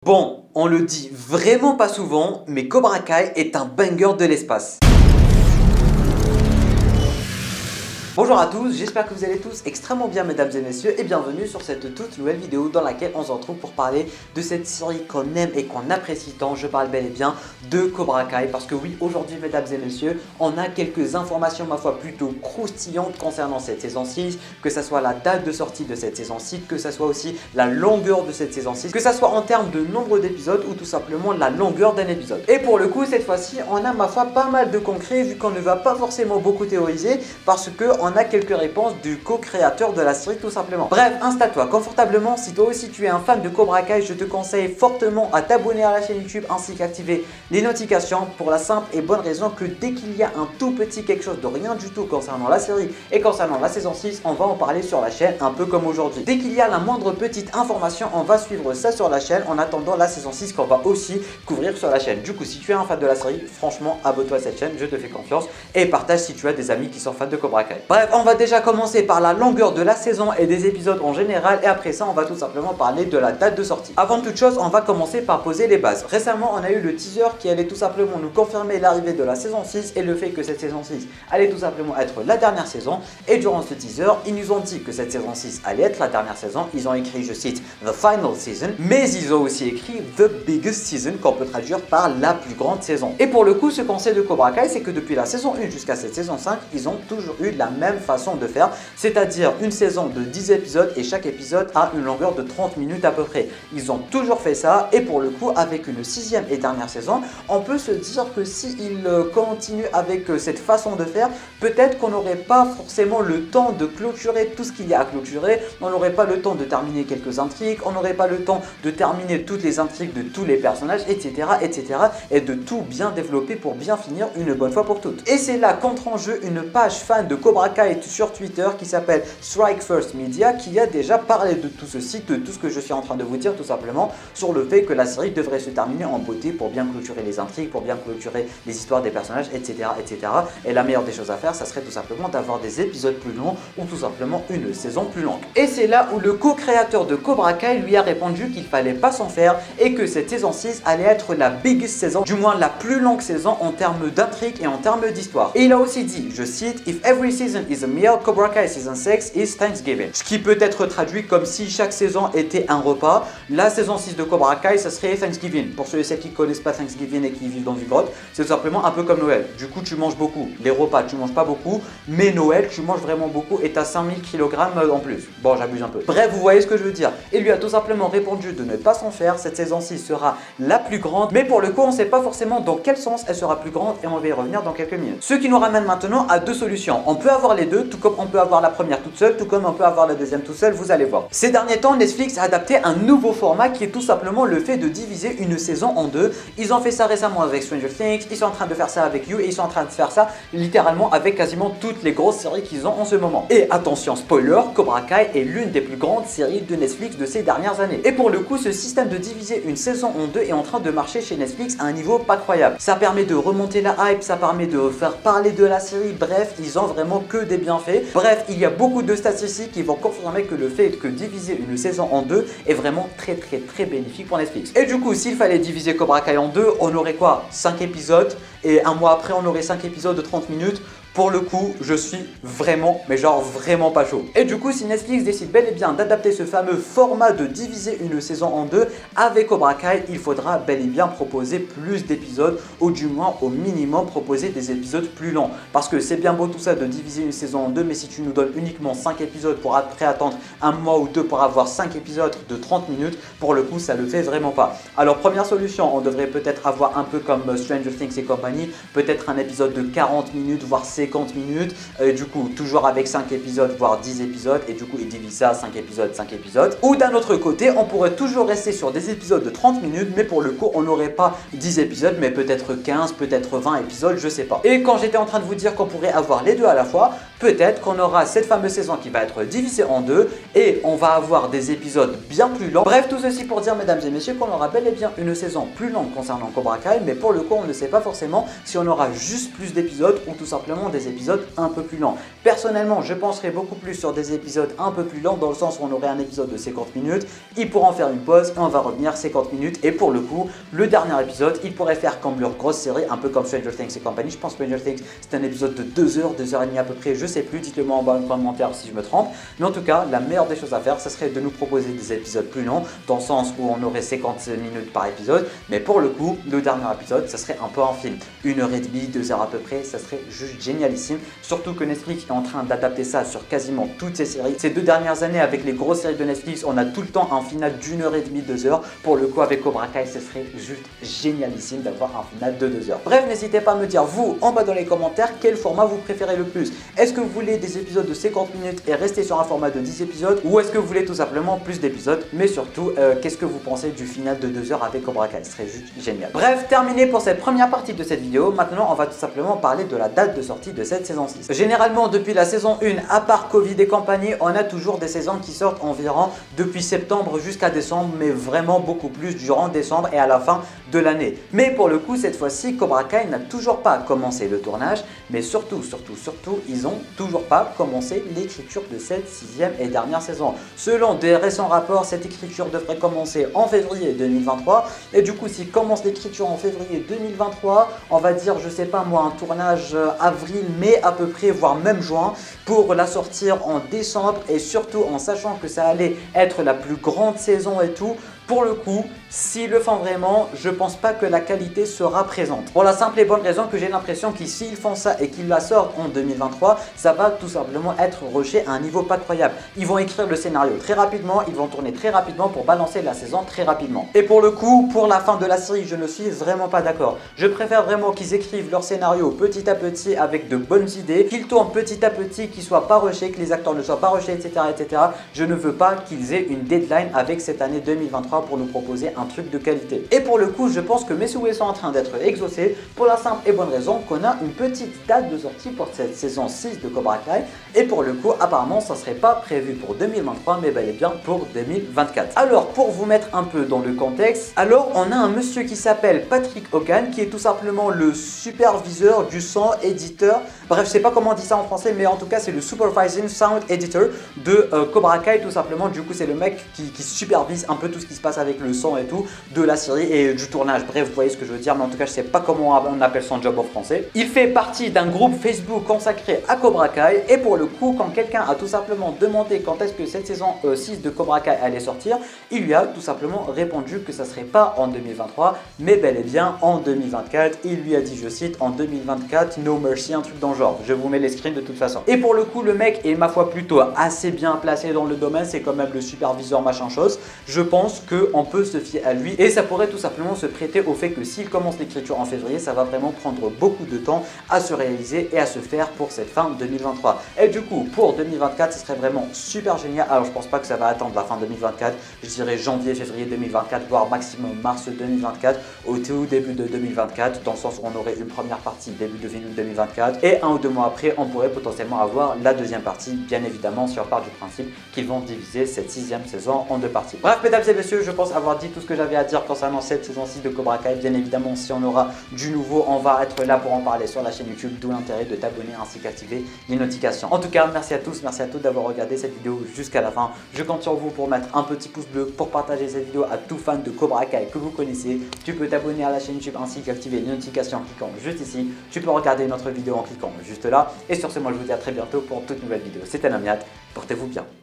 Bon, on le dit vraiment pas souvent, mais Cobra Kai est un banger de l'espace. Bonjour à tous, j'espère que vous allez tous extrêmement bien mesdames et messieurs et bienvenue sur cette toute nouvelle vidéo dans laquelle on se retrouve pour parler de cette série qu'on aime et qu'on apprécie tant. Je parle bel et bien de Cobra Kai parce que oui, aujourd'hui mesdames et messieurs, on a quelques informations ma foi plutôt croustillantes concernant cette saison 6, que ça soit la date de sortie de cette saison 6, que ça soit aussi la longueur de cette saison 6, que ça soit en termes de nombre d'épisodes ou tout simplement la longueur d'un épisode. Et pour le coup, cette fois-ci, on a ma foi pas mal de concret vu qu'on ne va pas forcément beaucoup théoriser parce que on a quelques réponses du co-créateur de la série tout simplement. Bref, installe-toi confortablement. Si toi aussi tu es un fan de Cobra Kai, je te conseille fortement à t'abonner à la chaîne YouTube ainsi qu'activer les notifications pour la simple et bonne raison que dès qu'il y a un tout petit quelque chose de rien du tout concernant la série et concernant la saison 6, on va en parler sur la chaîne un peu comme aujourd'hui. Dès qu'il y a la moindre petite information, on va suivre ça sur la chaîne en attendant la saison 6 qu'on va aussi couvrir sur la chaîne. Du coup, si tu es un fan de la série, franchement, abonne-toi à cette chaîne, je te fais confiance et partage si tu as des amis qui sont fans de Cobra Kai. Bref, on va déjà commencer par la longueur de la saison et des épisodes en général et après ça on va tout simplement parler de la date de sortie. Avant toute chose, on va commencer par poser les bases. Récemment on a eu le teaser qui allait tout simplement nous confirmer l'arrivée de la saison 6 et le fait que cette saison 6 allait tout simplement être la dernière saison, et durant ce teaser ils nous ont dit que cette saison 6 allait être la dernière saison. Ils ont écrit, je cite, The Final Season, mais ils ont aussi écrit The Biggest Season qu'on peut traduire par la plus grande saison. Et pour le coup, ce qu'on sait de Cobra Kai, c'est que depuis la saison 1 jusqu'à cette saison 5, ils ont toujours eu la même façon de faire, c'est-à-dire une saison de 10 épisodes et chaque épisode a une longueur de 30 minutes à peu près. Ils ont toujours fait ça et pour le coup, avec une 6e et dernière saison, on peut se dire que s'ils continuent avec cette façon de faire, peut-être qu'on n'aurait pas forcément le temps de clôturer tout ce qu'il y a à clôturer, on n'aurait pas le temps de terminer quelques intrigues, on n'aurait pas le temps de terminer toutes les intrigues de tous les personnages, etc., etc., et de tout bien développer pour bien finir une bonne fois pour toutes. Et c'est là qu'entre en jeu une page fan de Cobra Kai sur Twitter qui s'appelle Strike First Media, qui a déjà parlé de tout ceci, de tout ce que je suis en train de vous dire tout simplement, sur le fait que la série devrait se terminer en beauté pour bien clôturer les intrigues, pour bien clôturer les histoires des personnages, etc., etc. Et la meilleure des choses à faire, ça serait tout simplement d'avoir des épisodes plus longs ou tout simplement une saison plus longue. Et c'est là où le co-créateur de Cobra Kai lui a répondu qu'il fallait pas s'en faire et que cette saison 6 allait être la biggest saison, du moins la plus longue saison en termes d'intrigue et en termes d'histoire. Et il a aussi dit, je cite, If every season is a meal, Cobra Kai Season 6 is Thanksgiving. Ce qui peut être traduit comme si chaque saison était un repas. La saison 6 de Cobra Kai, ça serait Thanksgiving. Pour ceux et celles qui ne connaissent pas Thanksgiving et qui vivent dans une grotte, c'est tout simplement un peu comme Noël. Du coup, tu manges beaucoup. Les repas, tu manges pas beaucoup, mais Noël, tu manges vraiment beaucoup et tu as 5000 kg en plus. Bon, j'abuse un peu. Bref, vous voyez ce que je veux dire. Il lui a tout simplement répondu de ne pas s'en faire. Cette saison 6 sera la plus grande, mais pour le coup, on ne sait pas forcément dans quel sens elle sera plus grande et on va y revenir dans quelques minutes. Ce qui nous ramène maintenant à deux solutions. On peut avoir les deux, tout comme on peut avoir la première toute seule, tout comme on peut avoir la deuxième toute seule, vous allez voir. Ces derniers temps, Netflix a adapté un nouveau format qui est tout simplement le fait de diviser une saison en deux. Ils ont fait ça récemment avec Stranger Things, ils sont en train de faire ça avec You et ils sont en train de faire ça littéralement avec quasiment toutes les grosses séries qu'ils ont en ce moment. Et attention, spoiler, Cobra Kai est l'une des plus grandes séries de Netflix de ces dernières années. Et pour le coup, ce système de diviser une saison en deux est en train de marcher chez Netflix à un niveau pas croyable. Ça permet de remonter la hype, ça permet de faire parler de la série, bref, ils ont vraiment que des bienfaits. Bref, il y a beaucoup de statistiques qui vont confirmer que le fait que diviser une saison en deux est vraiment très bénéfique pour Netflix. Et du coup, s'il fallait diviser Cobra Kai en deux, on aurait quoi? 5 épisodes et un mois après, on aurait 5 épisodes de 30 minutes. Pour le coup, je suis vraiment, mais genre vraiment pas chaud. Et du coup, si Netflix décide bel et bien d'adapter ce fameux format de diviser une saison en deux avec Cobra Kai, il faudra bel et bien proposer plus d'épisodes ou du moins au minimum proposer des épisodes plus longs. Parce que c'est bien beau tout ça de diviser une saison en deux, mais si tu nous donnes uniquement 5 épisodes pour après attendre un mois ou deux pour avoir 5 épisodes de 30 minutes, pour le coup, ça le fait vraiment pas. Alors première solution, on devrait peut-être avoir un peu comme Stranger Things et compagnie, peut-être un épisode de 40 minutes, voire 50 minutes, du coup toujours avec 5 épisodes voire 10 épisodes et du coup il divise ça 5 épisodes. Ou d'un autre côté on pourrait toujours rester sur des épisodes de 30 minutes mais pour le coup on n'aurait pas 10 épisodes mais peut-être 15, peut-être 20 épisodes, je sais pas. Et quand j'étais en train de vous dire qu'on pourrait avoir les deux à la fois, peut-être qu'on aura cette fameuse saison qui va être divisée en deux et on va avoir des épisodes bien plus longs. Bref, tout ceci pour dire, mesdames et messieurs, qu'on aura bel et bien une saison plus longue concernant Cobra Kai, mais pour le coup, on ne sait pas forcément si on aura juste plus d'épisodes ou tout simplement des épisodes un peu plus lents. Personnellement, je penserais beaucoup plus sur des épisodes un peu plus lents, dans le sens où on aurait un épisode de 50 minutes, ils pourront faire une pause et on va revenir 50 minutes. Et pour le coup, le dernier épisode, ils pourraient faire comme leur grosse série, un peu comme Stranger Things et compagnie. Je pense que Stranger Things, c'est un épisode de 2 heures, 2h30 à peu près, je sais plus, dites-le moi en bas en commentaire si je me trompe. Mais en tout cas, la meilleure des choses à faire, ce serait de nous proposer des épisodes plus longs, dans le sens où on aurait 50 minutes par épisode. Mais pour le coup, le dernier épisode, ça serait un peu un film. 1h30, 2h à peu près, ça serait juste génialissime. Surtout que Netflix est en train d'adapter ça sur quasiment toutes ses séries. Ces 2 dernières années, avec les grosses séries de Netflix, on a tout le temps un final d'1h30, 2h. Pour le coup, avec Cobra Kai, ce serait juste génialissime d'avoir un final de 2h. Bref, n'hésitez pas à me dire, vous, en bas dans les commentaires, quel format vous préférez le plus. Est-ce que vous voulez des épisodes de 50 minutes et rester sur un format de 10 épisodes, ou est-ce que vous voulez tout simplement plus d'épisodes? Mais surtout, qu'est-ce que vous pensez du final de 2h avec Cobra Kai? Ce serait juste génial. Bref, terminé pour cette première partie de cette vidéo. Maintenant, on va tout simplement parler de la date de sortie de cette saison 6. Généralement, depuis la saison 1, à part Covid et compagnie, on a toujours des saisons qui sortent environ depuis septembre jusqu'à décembre, mais vraiment beaucoup plus durant décembre et à la fin de l'année. Mais pour le coup, cette fois-ci, Cobra Kai n'a toujours pas commencé le tournage, mais surtout, ils n'ont toujours pas commencé l'écriture de cette 6e et dernière saison. Selon des récents rapports, cette écriture devrait commencer en février 2023. Et du coup, s'ils commencent l'écriture en février 2023, on va dire, je sais pas moi, un tournage avril, mai à peu près, voire même juin, pour la sortir en décembre, et surtout en sachant que ça allait être la plus grande saison et tout. Pour le coup, s'ils le font vraiment, je pense pas que la qualité sera présente. Pour la simple et bonne raison que j'ai l'impression que s'ils font ça et qu'ils la sortent en 2023, ça va tout simplement être rushé à un niveau pas croyable. Ils vont écrire le scénario très rapidement, ils vont tourner très rapidement pour balancer la saison très rapidement. Et pour le coup, pour la fin de la série, je ne suis vraiment pas d'accord. Je préfère vraiment qu'ils écrivent leur scénario petit à petit avec de bonnes idées, qu'ils tournent petit à petit, qu'ils soient pas rushés, que les acteurs ne soient pas rushés, etc., etc. Je ne veux pas qu'ils aient une deadline avec cette année 2023 pour nous proposer un truc de qualité. Et pour le coup, je pense que mes souhaits sont en train d'être exaucés pour la simple et bonne raison qu'on a une petite date de sortie pour cette saison 6 de Cobra Kai. Et pour le coup, apparemment, ça serait pas prévu pour 2023, mais bel et bien pour 2024. Alors, pour vous mettre un peu dans le contexte, alors on a un monsieur qui s'appelle Patrick Hogan, qui est tout simplement le superviseur du son éditeur. Bref, je sais pas comment on dit ça en français, mais en tout cas, c'est le supervising sound editor de Cobra Kai, tout simplement. Du coup, c'est le mec qui supervise un peu tout ce qui se passe avec le son et tout de la série et du tournage. Bref, vous voyez ce que je veux dire, mais en tout cas, je sais pas comment on appelle son job en français. Il fait partie d'un groupe Facebook consacré à Cobra Kai, et pour le coup, quand quelqu'un a tout simplement demandé quand est-ce que cette saison 6 de Cobra Kai allait sortir, il lui a tout simplement répondu que ça serait pas en 2023, mais bel et bien en 2024. Il lui a dit, je cite, en 2024, no mercy, un truc dans le genre. Je vous mets les screens de toute façon. Et pour le coup, le mec est ma foi plutôt assez bien placé dans le domaine, c'est quand même le superviseur machin chose. Je pense qu'on peut se fier à lui, et ça pourrait tout simplement se prêter au fait que s'il commence l'écriture en février, ça va vraiment prendre beaucoup de temps à se réaliser et à se faire pour cette fin 2023. Et du coup, pour 2024, ce serait vraiment super génial. Alors, je pense pas que ça va attendre la fin 2024. Je dirais janvier, février 2024, voire maximum mars 2024, au tout début de 2024, dans le sens où on aurait une première partie début de 2024, et 1 ou 2 mois après, on pourrait potentiellement avoir la deuxième partie, bien évidemment, si on part du principe qu'ils vont diviser cette 6e saison en 2 parties. Bref, mesdames et messieurs, je pense avoir dit tout ce que j'avais à dire concernant cette saison 6 de Cobra Kai. Bien évidemment, si on aura du nouveau, on va être là pour en parler sur la chaîne YouTube, d'où l'intérêt de t'abonner ainsi qu'activer les notifications. En tout cas, merci à tous d'avoir regardé cette vidéo jusqu'à la fin. Je compte sur vous pour mettre un petit pouce bleu, pour partager cette vidéo à tout fan de Cobra Kai que vous connaissez. Tu peux t'abonner à la chaîne YouTube ainsi qu'activer les notifications en cliquant juste ici. Tu peux regarder notre vidéo en cliquant juste là. Et sur ce, moi je vous dis à très bientôt pour une toute nouvelle vidéo. C'était Nomiat, portez-vous bien.